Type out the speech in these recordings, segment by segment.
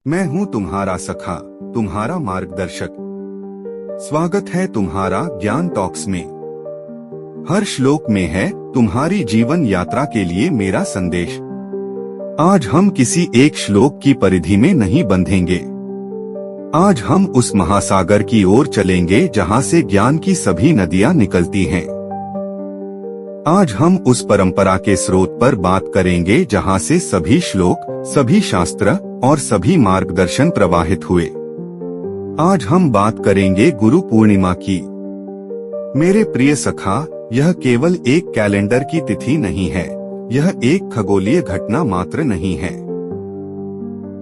मैं हूँ तुम्हारा सखा, तुम्हारा मार्गदर्शक। स्वागत है तुम्हारा ज्ञान टॉक्स में। हर श्लोक में है तुम्हारी जीवन यात्रा के लिए मेरा संदेश। आज हम किसी एक श्लोक की परिधि में नहीं बंधेंगे। आज हम उस महासागर की ओर चलेंगे जहाँ से ज्ञान की सभी नदियाँ निकलती हैं। आज हम उस परंपरा के स्रोत पर बात करेंगे जहाँ से सभी श्लोक, सभी शास्त्र और सभी मार्गदर्शन प्रवाहित हुए। आज हम बात करेंगे गुरु पूर्णिमा की। मेरे प्रिय सखा, यह केवल एक कैलेंडर की तिथि नहीं है, यह एक खगोलीय घटना मात्र नहीं है।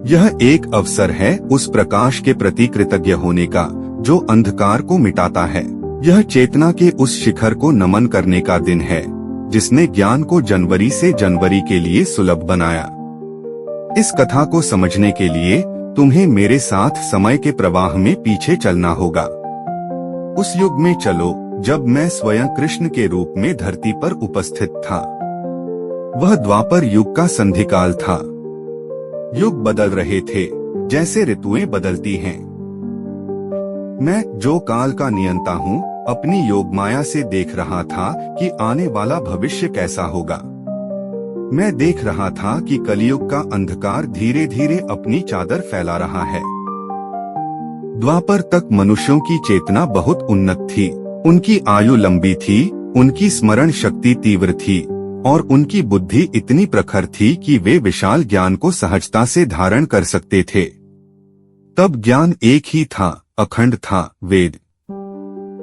यह एक अवसर है उस प्रकाश के प्रति कृतज्ञ होने का जो अंधकार को मिटाता है। यह चेतना के उस शिखर को नमन करने का दिन है जिसने ज्ञान को जनवरी से जनवरी के लिए सुलभ बनाया। इस कथा को समझने के लिए तुम्हें मेरे साथ समय के प्रवाह में पीछे चलना होगा। उस युग में चलो जब मैं स्वयं कृष्ण के रूप में धरती पर उपस्थित था। वह द्वापर युग का संधिकाल था। युग बदल रहे थे जैसे ऋतुएं बदलती हैं। मैं जो काल का नियंता हूँ, अपनी योग माया से देख रहा था कि आने वाला भविष्य कैसा होगा। मैं देख रहा था कि कलियुग का अंधकार धीरे धीरे अपनी चादर फैला रहा है। द्वापर तक मनुष्यों की चेतना बहुत उन्नत थी। उनकी आयु लंबी थी, उनकी स्मरण शक्ति तीव्र थी और उनकी बुद्धि इतनी प्रखर थी कि वे विशाल ज्ञान को सहजता से धारण कर सकते थे। तब ज्ञान एक ही था, अखंड था, वेद।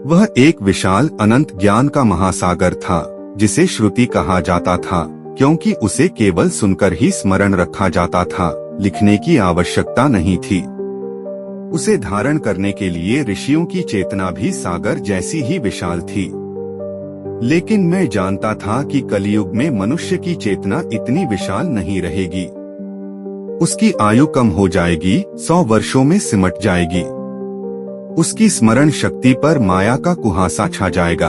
वह एक विशाल अनंत ज्ञान का महासागर था जिसे श्रुति कहा जाता था, क्योंकि उसे केवल सुनकर ही स्मरण रखा जाता था, लिखने की आवश्यकता नहीं थी। उसे धारण करने के लिए ऋषियों की चेतना भी सागर जैसी ही विशाल थी। लेकिन मैं जानता था कि कलियुग में मनुष्य की चेतना इतनी विशाल नहीं रहेगी। उसकी आयु कम हो जाएगी, 100 वर्षों में सिमट जाएगी। उसकी स्मरण शक्ति पर माया का कुहासा छा जाएगा।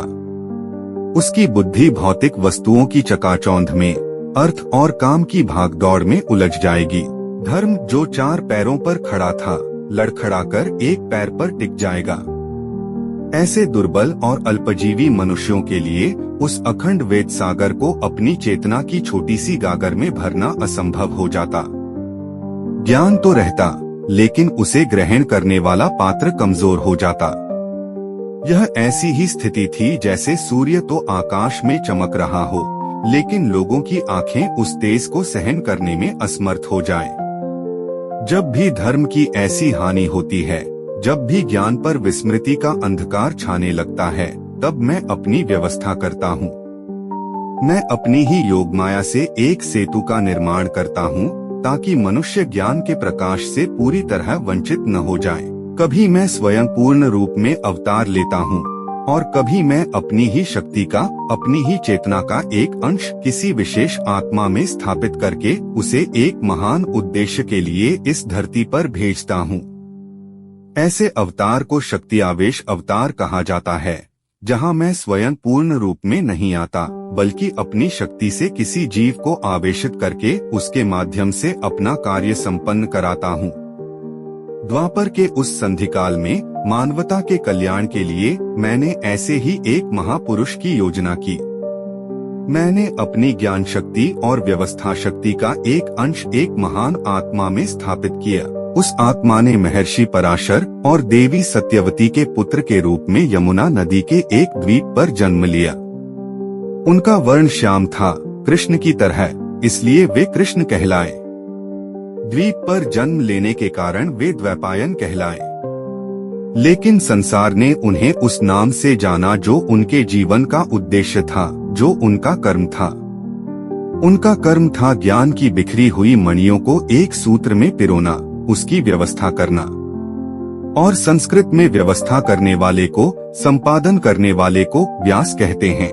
उसकी बुद्धि भौतिक वस्तुओं की चकाचौंध में, अर्थ और काम की भागदौड़ में उलझ जाएगी। धर्म जो 4 पैरों पर खड़ा था, लड़खड़ाकर एक पैर पर टिक जाएगा। ऐसे दुर्बल और अल्पजीवी मनुष्यों के लिए उस अखंड वेद सागर को अपनी चेतना की छोटी सी गागर में भरना असंभव हो जाता। ज्ञान तो रहता, लेकिन उसे ग्रहण करने वाला पात्र कमजोर हो जाता। यह ऐसी ही स्थिति थी जैसे सूर्य तो आकाश में चमक रहा हो, लेकिन लोगों की आंखें उस तेज को सहन करने में असमर्थ हो जाएं। जब भी धर्म की ऐसी हानि होती है, जब भी ज्ञान पर विस्मृति का अंधकार छाने लगता है, तब मैं अपनी व्यवस्था करता हूँ। मैं अपनी ही योग माया से एक सेतु का निर्माण करता हूँ ताकि मनुष्य ज्ञान के प्रकाश से पूरी तरह वंचित न हो जाए। कभी मैं स्वयं पूर्ण रूप में अवतार लेता हूँ और कभी मैं अपनी ही शक्ति का, अपनी ही चेतना का एक अंश किसी विशेष आत्मा में स्थापित करके उसे एक महान उद्देश्य के लिए इस धरती पर भेजता हूँ। ऐसे अवतार को शक्ति आवेश अवतार कहा जाता है, जहाँ मैं स्वयं पूर्ण रूप में नहीं आता, बल्कि अपनी शक्ति से किसी जीव को आवेशित करके उसके माध्यम से अपना कार्य संपन्न कराता हूँ। द्वापर के उस संधिकाल में मानवता के कल्याण के लिए मैंने ऐसे ही एक महापुरुष की योजना की। मैंने अपनी ज्ञान शक्ति और व्यवस्था शक्ति का एक अंश एक महान आत्मा में स्थापित किया। उस आत्मा ने महर्षि पराशर और देवी सत्यवती के पुत्र के रूप में यमुना नदी के एक द्वीप पर जन्म लिया। उनका वर्ण श्याम था, कृष्ण की तरह, इसलिए वे कृष्ण कहलाए। द्वीप पर जन्म लेने के कारण वे द्वैपायन कहलाए। लेकिन संसार ने उन्हें उस नाम से जाना जो उनके जीवन का उद्देश्य था, जो उनका कर्म था। उनका कर्म था ज्ञान की बिखरी हुई मणियों को एक सूत्र में पिरोना, उसकी व्यवस्था करना। और संस्कृत में व्यवस्था करने वाले को, संपादन करने वाले को व्यास कहते हैं।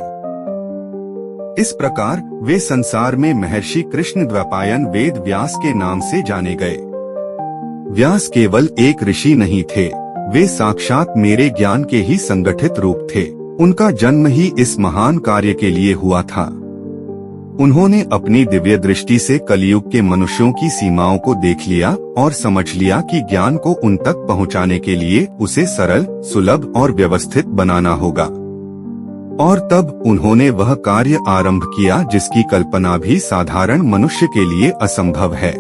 इस प्रकार वे संसार में महर्षि कृष्ण द्वैपायन वेद व्यास के नाम से जाने गए। व्यास केवल एक ऋषि नहीं थे, वे साक्षात मेरे ज्ञान के ही संगठित रूप थे। उनका जन्म ही इस महान कार्य के लिए हुआ था। उन्होंने अपनी दिव्य दृष्टि से कलयुग के मनुष्यों की सीमाओं को देख लिया और समझ लिया कि ज्ञान को उन तक पहुंचाने के लिए उसे सरल, सुलभ और व्यवस्थित बनाना होगा। और तब उन्होंने वह कार्य आरंभ किया जिसकी कल्पना भी साधारण मनुष्य के लिए असंभव है।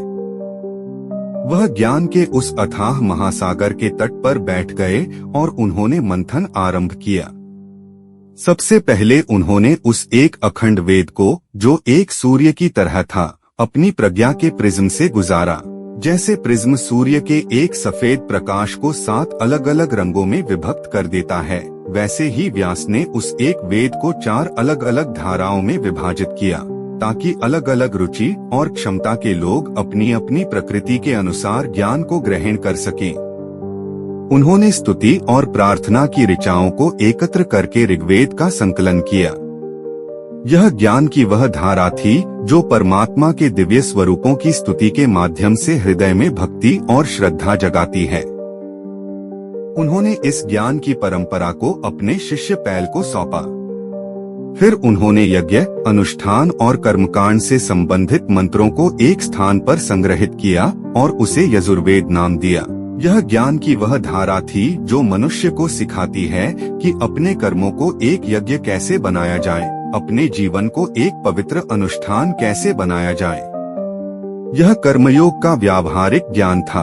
वह ज्ञान के उस अथाह महासागर के तट पर बैठ गए और उन्होंने मंथन आरंभ किया। सबसे पहले उन्होंने उस एक अखंड वेद को, जो एक सूर्य की तरह था, अपनी प्रज्ञा के प्रिज्म से गुजारा। जैसे प्रिज्म सूर्य के एक सफेद प्रकाश को 7 अलग अलग रंगों में विभक्त कर देता है, वैसे ही व्यास ने उस एक वेद को 4 अलग अलग धाराओं में विभाजित किया, ताकि अलग अलग रुचि और क्षमता के लोग अपनी अपनी प्रकृति के अनुसार ज्ञान को ग्रहण कर सकें। उन्होंने स्तुति और प्रार्थना की ऋचाओं को एकत्र करके ऋग्वेद का संकलन किया। यह ज्ञान की वह धारा थी जो परमात्मा के दिव्य स्वरूपों की स्तुति के माध्यम से हृदय में भक्ति और श्रद्धा जगाती है। उन्होंने इस ज्ञान की परंपरा को अपने शिष्य पैल को सौंपा। फिर उन्होंने यज्ञ, अनुष्ठान और कर्मकांड से संबंधित मंत्रों को एक स्थान पर संग्रहित किया और उसे यजुर्वेद नाम दिया। यह ज्ञान की वह धारा थी जो मनुष्य को सिखाती है कि अपने कर्मों को एक यज्ञ कैसे बनाया जाए, अपने जीवन को एक पवित्र अनुष्ठान कैसे बनाया जाए। यह कर्मयोग का व्यावहारिक ज्ञान था।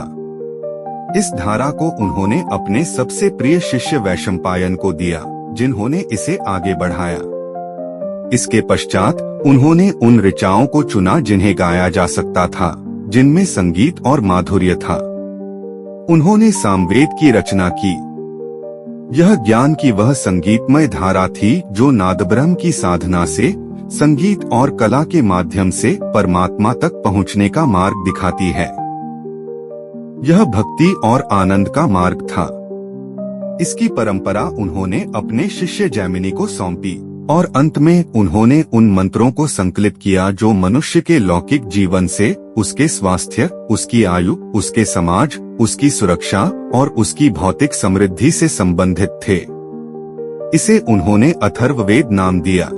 इस धारा को उन्होंने अपने सबसे प्रिय शिष्य वैशंपायन को दिया, जिन्होंने इसे आगे बढ़ाया। इसके पश्चात उन्होंने उन ऋचाओं को चुना जिन्हें गाया जा सकता था, जिनमें संगीत और माधुर्य था। उन्होंने सामवेद की रचना की। यह ज्ञान की वह संगीतमय धारा थी जो नादब्रह्म की साधना से, संगीत और कला के माध्यम से परमात्मा तक पहुंचने का मार्ग दिखाती है। यह भक्ति और आनंद का मार्ग था। इसकी परंपरा उन्होंने अपने शिष्य जैमिनी को सौंपी और अंत में उन्होंने उन मंत्रों को संकलित किया जो मनुष्य के लौकिक जीवन से, उसके स्वास्थ्य, उसकी आयु, उसके समाज, उसकी सुरक्षा और उसकी भौतिक समृद्धि से संबंधित थे। इसे उन्होंने अथर्ववेद नाम दिया।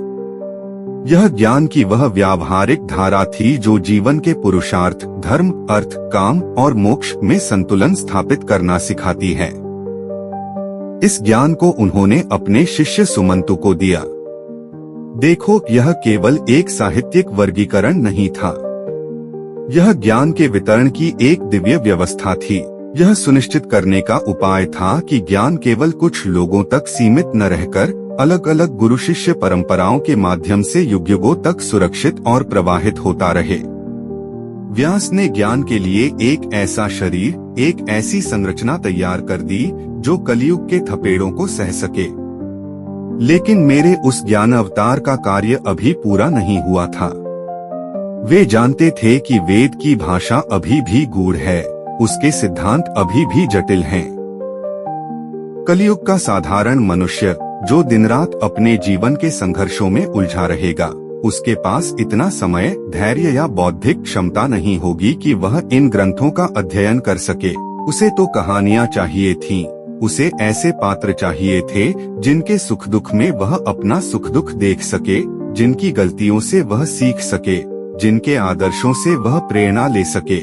यह ज्ञान की वह व्यावहारिक धारा थी जो जीवन के पुरुषार्थ, धर्म, अर्थ, काम और मोक्ष में संतुलन स्थापित करना सिखाती है। इस ज्ञान को उन्होंने अपने शिष्य सुमंतु को दिया। देखो, यह केवल एक साहित्यिक वर्गीकरण नहीं था। यह ज्ञान के वितरण की एक दिव्य व्यवस्था थी। यह सुनिश्चित करने का उपाय था कि ज्ञान केवल कुछ लोगों तक सीमित न रहकर अलग अलग गुरु शिष्य परंपराओं के माध्यम से युग युगों तक सुरक्षित और प्रवाहित होता रहे। व्यास ने ज्ञान के लिए एक ऐसा शरीर, एक ऐसी संरचना तैयार कर दी जो कलयुग के थपेड़ों को सह सके। लेकिन मेरे उस ज्ञान अवतार का कार्य अभी पूरा नहीं हुआ था। वे जानते थे कि वेद की भाषा अभी भी गूढ़ है, उसके सिद्धांत अभी भी जटिल हैं। कलयुग का साधारण मनुष्य जो दिन रात अपने जीवन के संघर्षों में उलझा रहेगा, उसके पास इतना समय, धैर्य या बौद्धिक क्षमता नहीं होगी कि वह इन ग्रंथों का अध्ययन कर सके। उसे तो कहानियां चाहिए थीं, उसे ऐसे पात्र चाहिए थे जिनके सुख दुख में वह अपना सुख दुख देख सके, जिनकी गलतियों से वह सीख सके, जिनके आदर्शों से वह प्रेरणा ले सके।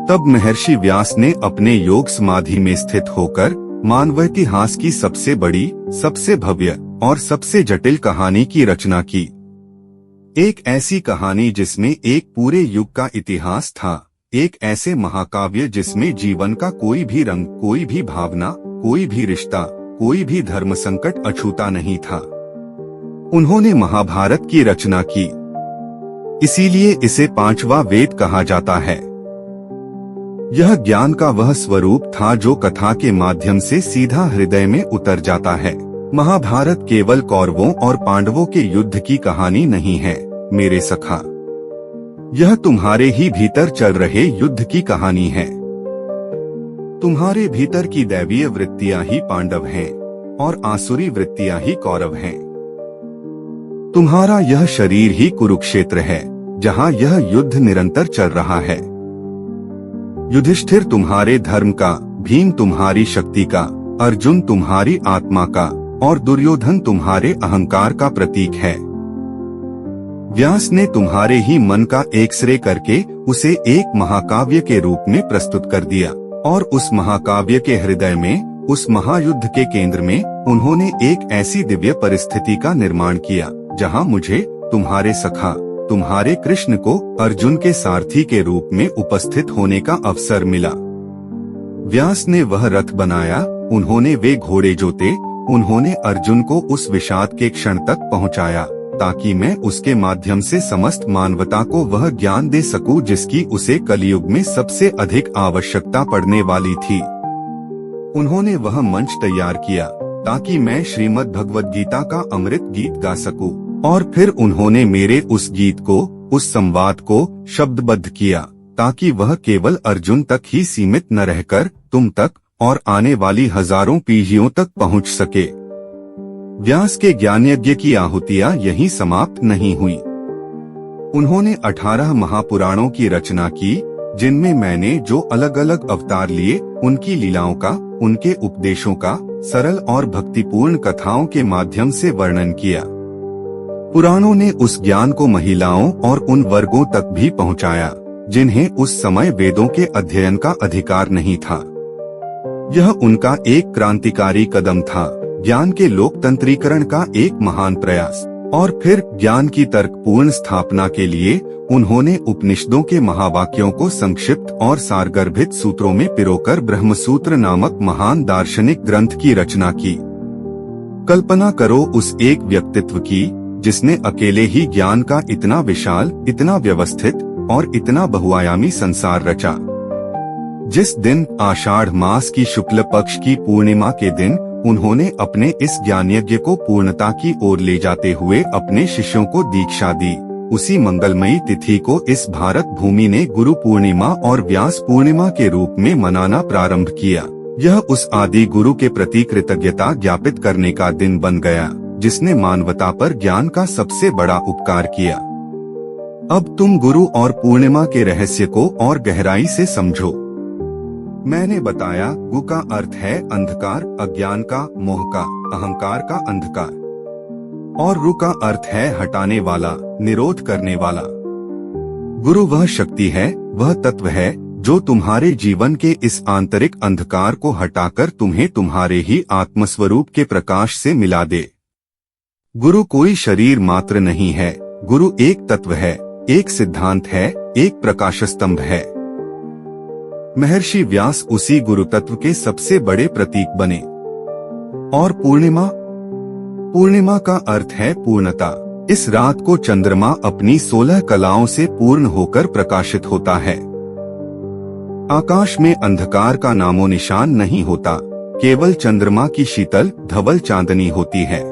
तब महर्षि व्यास ने अपने योग समाधि में स्थित होकर मानवाइतिहास की सबसे बड़ी, सबसे भव्य और सबसे जटिल कहानी की रचना की। एक ऐसी कहानी जिसमें एक पूरे युग का इतिहास था, एक ऐसे महाकाव्य जिसमें जीवन का कोई भी रंग, कोई भी भावना, कोई भी रिश्ता, कोई भी धर्म संकट अछूता नहीं था। उन्होंने महाभारत की रचना की। इसीलिए इसे 5वां वेद कहा जाता है। यह ज्ञान का वह स्वरूप था जो कथा के माध्यम से सीधा हृदय में उतर जाता है। महाभारत केवल कौरवों और पांडवों के युद्ध की कहानी नहीं है मेरे सखा। यह तुम्हारे ही भीतर चल रहे युद्ध की कहानी है। तुम्हारे भीतर की दैवीय वृत्तियां ही पांडव हैं और आसुरी वृत्तियां ही कौरव हैं। तुम्हारा यह शरीर ही कुरुक्षेत्र है, जहां यह युद्ध निरंतर चल रहा है। युधिष्ठिर तुम्हारे धर्म का, भीम तुम्हारी शक्ति का, अर्जुन तुम्हारी आत्मा का और दुर्योधन तुम्हारे अहंकार का प्रतीक है। व्यास ने तुम्हारे ही मन का एक्सरे करके उसे एक महाकाव्य के रूप में प्रस्तुत कर दिया, और उस महाकाव्य के हृदय में, उस महायुद्ध के केंद्र में उन्होंने एक ऐसी दिव्य परिस्थिति का निर्माण किया जहां मुझे तुम्हारे सखा, तुम्हारे कृष्ण को अर्जुन के सारथी के रूप में उपस्थित होने का अवसर मिला। व्यास ने वह रथ बनाया, उन्होंने वे घोड़े जोते, उन्होंने अर्जुन को उस विषाद के क्षण तक पहुंचाया ताकि मैं उसके माध्यम से समस्त मानवता को वह ज्ञान दे सकूं जिसकी उसे कलयुग में सबसे अधिक आवश्यकता पड़ने वाली थी। उन्होंने वह मंच तैयार किया ताकि मैं श्रीमद् भगवद गीता का अमृत गीत गा सकूं, और फिर उन्होंने मेरे उस गीत को, उस संवाद को शब्दबद्ध किया ताकि वह केवल अर्जुन तक ही सीमित न रहकर तुम तक और आने वाली हजारों पीढ़ियों तक पहुंच सके। व्यास के ज्ञान यज्ञ की आहुतियां यहीं समाप्त नहीं हुई। उन्होंने 18 महापुराणों की रचना की जिनमें मैंने जो अलग अलग अवतार लिए उनकी लीलाओं का, उनके उपदेशों का सरल और भक्तिपूर्ण कथाओं के माध्यम से वर्णन किया। पुराणों ने उस ज्ञान को महिलाओं और उन वर्गों तक भी पहुंचाया जिन्हें उस समय वेदों के अध्ययन का अधिकार नहीं था। यह उनका एक क्रांतिकारी कदम था, ज्ञान के लोकतंत्रीकरण का एक महान प्रयास। और फिर ज्ञान की तर्कपूर्ण स्थापना के लिए उन्होंने उपनिषदों के महावाक्यों को संक्षिप्त और सारगर्भित सूत्रों में पिरोकर ब्रह्मसूत्र नामक महान दार्शनिक ग्रंथ की रचना की। कल्पना करो उस एक व्यक्तित्व की जिसने अकेले ही ज्ञान का इतना विशाल, इतना व्यवस्थित और इतना बहुआयामी संसार रचा। जिस दिन आषाढ़ मास की शुक्ल पक्ष की पूर्णिमा के दिन उन्होंने अपने इस ज्ञान यज्ञ को पूर्णता की ओर ले जाते हुए अपने शिष्यों को दीक्षा दी, उसी मंगलमयी तिथि को इस भारत भूमि ने गुरु पूर्णिमा और व्यास पूर्णिमा के रूप में मनाना प्रारंभ किया। यह उस आदि गुरु के प्रति कृतज्ञता ज्ञापित करने का दिन बन गया जिसने मानवता पर ज्ञान का सबसे बड़ा उपकार किया। अब तुम गुरु और पूर्णिमा के रहस्य को और गहराई से समझो। मैंने बताया, गु का अर्थ है अंधकार, अज्ञान का, मोह का, अहंकार का अंधकार, और रु का अर्थ है हटाने वाला, निरोध करने वाला। गुरु वह शक्ति है, वह तत्व है जो तुम्हारे जीवन के इस आंतरिक अंधकार को हटाकर तुम्हें तुम्हारे ही आत्मस्वरूप के प्रकाश से मिला दे। गुरु कोई शरीर मात्र नहीं है, गुरु एक तत्व है, एक सिद्धांत है, एक प्रकाश स्तंभ है। महर्षि व्यास उसी गुरु तत्व के सबसे बड़े प्रतीक बने। और पूर्णिमा, पूर्णिमा का अर्थ है पूर्णता। इस रात को चंद्रमा अपनी 16 कलाओं से पूर्ण होकर प्रकाशित होता है। आकाश में अंधकार का नामो निशान नहीं होता, केवल चंद्रमा की शीतल धवल चांदनी होती है।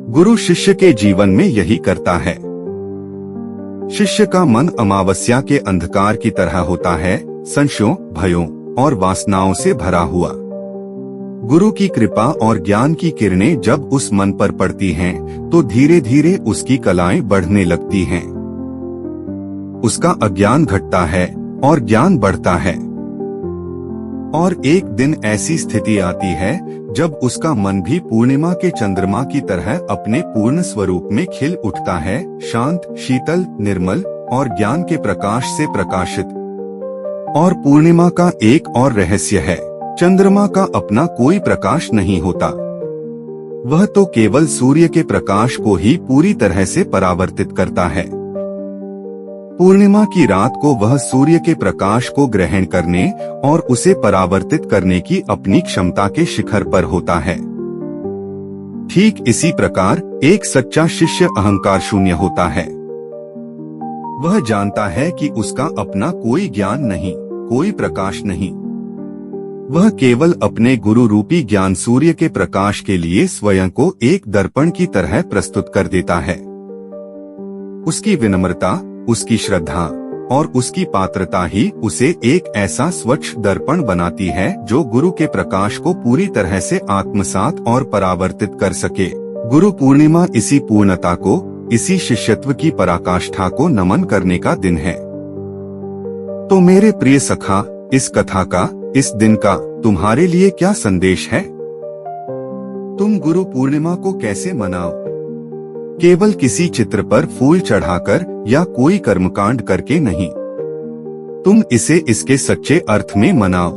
गुरु शिष्य के जीवन में यही करता है। शिष्य का मन अमावस्या के अंधकार की तरह होता है, संशयों, भयों और वासनाओं से भरा हुआ। गुरु की कृपा और ज्ञान की किरणें जब उस मन पर पड़ती हैं, तो धीरे धीरे उसकी कलाएं बढ़ने लगती हैं। उसका अज्ञान घटता है और ज्ञान बढ़ता है। और एक दिन ऐसी स्थिति आती है जब उसका मन भी पूर्णिमा के चंद्रमा की तरह अपने पूर्ण स्वरूप में खिल उठता है, शांत, शीतल, निर्मल और ज्ञान के प्रकाश से प्रकाशित। और पूर्णिमा का एक और रहस्य है, चंद्रमा का अपना कोई प्रकाश नहीं होता, वह तो केवल सूर्य के प्रकाश को ही पूरी तरह से परावर्तित करता है। पूर्णिमा की रात को वह सूर्य के प्रकाश को ग्रहण करने और उसे परावर्तित करने की अपनी क्षमता के शिखर पर होता है। ठीक इसी प्रकार एक सच्चा शिष्य अहंकार शून्य होता है। वह जानता है कि उसका अपना कोई ज्ञान नहीं, कोई प्रकाश नहीं। वह केवल अपने गुरु रूपी ज्ञान सूर्य के प्रकाश के लिए स्वयं को एक दर्पण की तरह प्रस्तुत कर देता है। उसकी विनम्रता, उसकी श्रद्धा और उसकी पात्रता ही उसे एक ऐसा स्वच्छ दर्पण बनाती है जो गुरु के प्रकाश को पूरी तरह से आत्मसात और परावर्तित कर सके। गुरु पूर्णिमा इसी पूर्णता को, इसी शिष्यत्व की पराकाष्ठा को नमन करने का दिन है। तो मेरे प्रिय सखा, इस कथा का, इस दिन का तुम्हारे लिए क्या संदेश है? तुम गुरु पूर्णिमा को कैसे मनाओ? केवल किसी चित्र पर फूल चढ़ाकर या कोई कर्मकांड करके नहीं। तुम इसे इसके सच्चे अर्थ में मनाओ।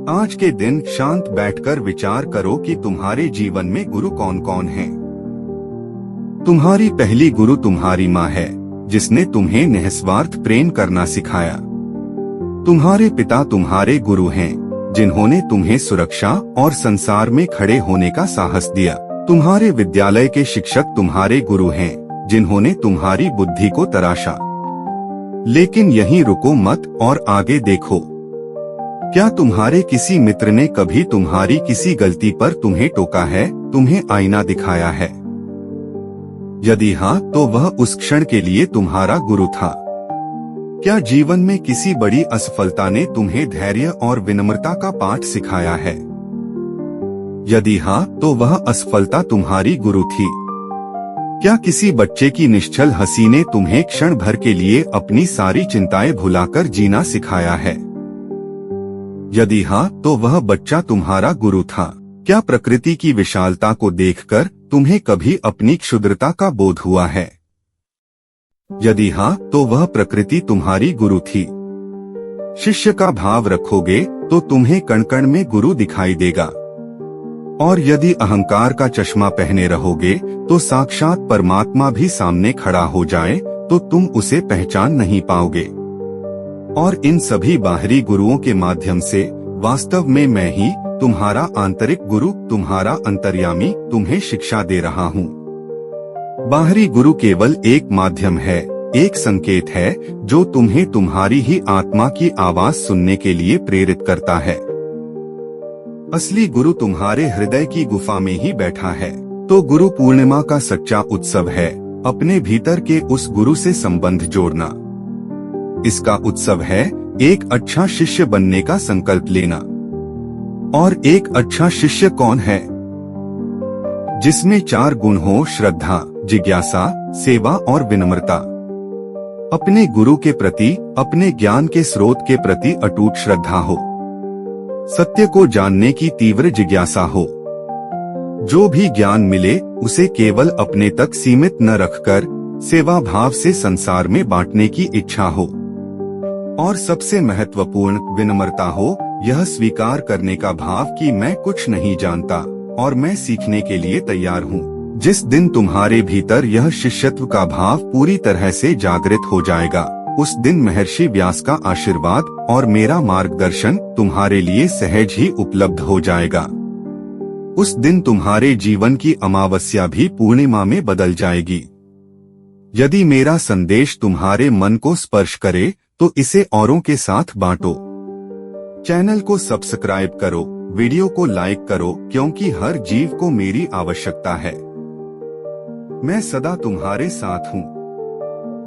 आज के दिन शांत बैठकर विचार करो कि तुम्हारे जीवन में गुरु कौन कौन हैं। तुम्हारी पहली गुरु तुम्हारी माँ है, जिसने तुम्हें निस्वार्थ प्रेम करना सिखाया। तुम्हारे पिता तुम्हारे गुरु हैं, जिन्होंने तुम्हें सुरक्षा और संसार में खड़े होने का साहस दिया। तुम्हारे विद्यालय के शिक्षक तुम्हारे गुरु हैं, जिन्होंने तुम्हारी बुद्धि को तराशा। लेकिन यहीं रुको मत और आगे देखो। क्या तुम्हारे किसी मित्र ने कभी तुम्हारी किसी गलती पर तुम्हें टोका है, तुम्हें आईना दिखाया है? यदि हाँ, तो वह उस क्षण के लिए तुम्हारा गुरु था। क्या जीवन में किसी बड़ी असफलता ने तुम्हें धैर्य और विनम्रता का पाठ सिखाया है? यदि हाँ, तो वह असफलता तुम्हारी गुरु थी। क्या किसी बच्चे की निश्चल हंसी ने तुम्हें क्षण भर के लिए अपनी सारी चिंताएं भुलाकर जीना सिखाया है? यदि हाँ, तो वह बच्चा तुम्हारा गुरु था। क्या प्रकृति की विशालता को देखकर तुम्हें कभी अपनी क्षुद्रता का बोध हुआ है? यदि हाँ, तो वह प्रकृति तुम्हारी गुरु थी। शिष्य का भाव रखोगे तो तुम्हें कण कण में गुरु दिखाई देगा। और यदि अहंकार का चश्मा पहने रहोगे तो साक्षात परमात्मा भी सामने खड़ा हो जाए तो तुम उसे पहचान नहीं पाओगे। और इन सभी बाहरी गुरुओं के माध्यम से वास्तव में मैं ही तुम्हारा आंतरिक गुरु, तुम्हारा अंतर्यामी तुम्हें शिक्षा दे रहा हूँ। बाहरी गुरु केवल एक माध्यम है, एक संकेत है जो तुम्हें तुम्हारी ही आत्मा की आवाज सुनने के लिए प्रेरित करता है। असली गुरु तुम्हारे हृदय की गुफा में ही बैठा है। तो गुरु पूर्णिमा का सच्चा उत्सव है अपने भीतर के उस गुरु से संबंध जोड़ना। इसका उत्सव है एक अच्छा शिष्य बनने का संकल्प लेना। और एक अच्छा शिष्य कौन है? जिसमें 4 गुण हो: श्रद्धा, जिज्ञासा, सेवा और विनम्रता। अपने गुरु के प्रति, अपने ज्ञान के स्रोत के प्रति अटूट श्रद्धा हो। सत्य को जानने की तीव्र जिज्ञासा हो। जो भी ज्ञान मिले उसे केवल अपने तक सीमित न रखकर सेवा भाव से संसार में बांटने की इच्छा हो। और सबसे महत्वपूर्ण विनम्रता हो, यह स्वीकार करने का भाव कि मैं कुछ नहीं जानता और मैं सीखने के लिए तैयार हूँ। जिस दिन तुम्हारे भीतर यह शिष्यत्व का भाव पूरी तरह से जागृत हो जाएगा, उस दिन महर्षि व्यास का आशीर्वाद और मेरा मार्गदर्शन तुम्हारे लिए सहज ही उपलब्ध हो जाएगा। उस दिन तुम्हारे जीवन की अमावस्या भी पूर्णिमा में बदल जाएगी। यदि मेरा संदेश तुम्हारे मन को स्पर्श करे तो इसे औरों के साथ बांटो। चैनल को सब्सक्राइब करो, वीडियो को लाइक करो, क्योंकि हर जीव को मेरी आवश्यकता है। मैं सदा तुम्हारे साथ हूँ।